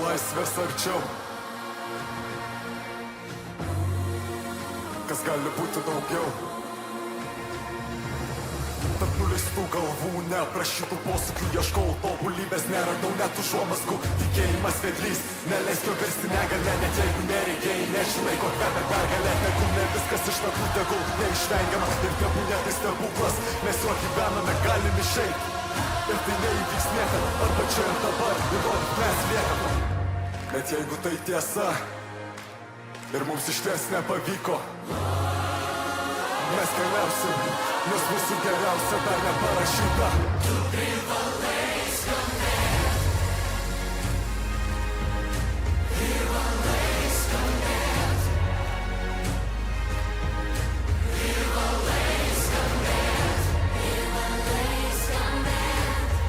laisvės arčiau? Kas gali būti daugiau? Tarp nuleistų galvų, neaprašytų posūkių ieškau tobulybės, neradau net užuomazgų. Tikėjimas vedlys, neleisk jo versti negalę, net jeigu nereikėjai, nežinai, ko kvepia pergalė. Tegul ne viskas iš naglų, tegul neišvengiama ir tebūnie tai stebuklas. Mes juo gyvename, galim išeit ir tai neįvyks niekada, arba čia ir dabar, įrodyk mes liekam. Bet jeigu tai tiesa ir mums išties nepavyko, mes keliausim, nes mūsų geriausia dar neparašyta. Tu privalai skambėt, privalai skambėt, privalai skambėt, privalai skambėt,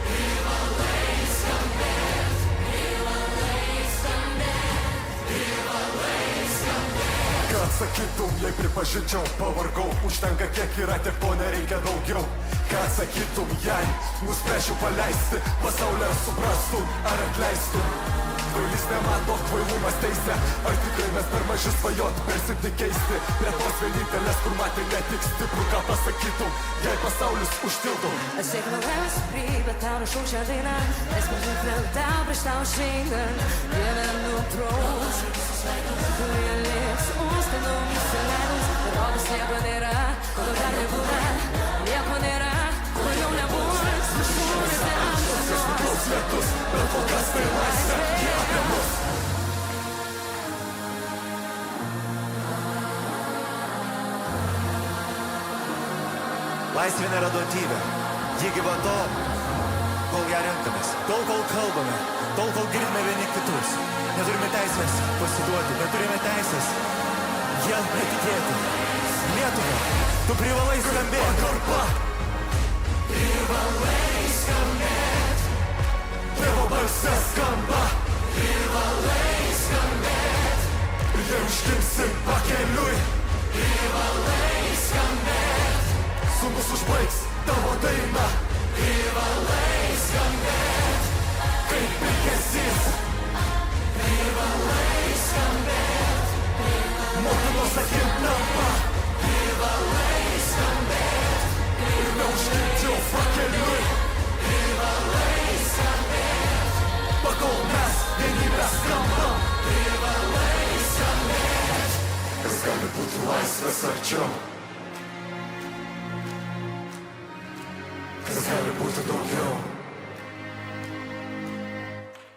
privalai skambėt, privalai skambėt, privalai skambėt. Ką atsakytum, jei pripažinčiau, pavargau, užtenka kiek yra, tiek to nereikia daugiau. Ką atsakytum, jei nuspręšiu paleisti pasaulį, ar suprastum, ar atleistum? Kvailys nemato, kvailumas teisė. Ar tikrai mes per maži svajot, per silpni keisti? Prie tos vienintelės, kur matė ne tik stiprų, ką pasakytum, jei pasaulis užtiltum? Aš tiek norėjau stipriai, bet tau rašau šią dainą, nes mažai tau prieš tau šiandien dieve nutrauks, kurie liks užtenum įsileidus. Rodos nieko nėra, ko dar nebūna, nieko nėra, ko jau nebus. Kažkur ten Kažkokios lietus, bet kol kas tai laisvė, jie apie mus. Laisvė nėra duotybė, ji gyva tol, kol ją renkamės, tol kol kalbame, tol kol girdime vieni kitus. Neturime teisės pasiduoti, neturime teisės jam netikėti. Lietuva, tu privalai skambėti. Pagarba, Privalai skambėti, tėvo balse skamba, privalai skambėti, ir jei užkimsim pakeliui, privalai skambėti, sūnus užbaigs tavo dainą. privalai skambėti, Kaip ilgesys, privalai skambėti, motinos akim tampa, privalai skambėti, ir neužkimčiau pakeliui, privalai skambėti, pakol mes vienybę skambam. privalai skambėti. Kas gali būti laisvės arčiau? Kas gali būti daugiau?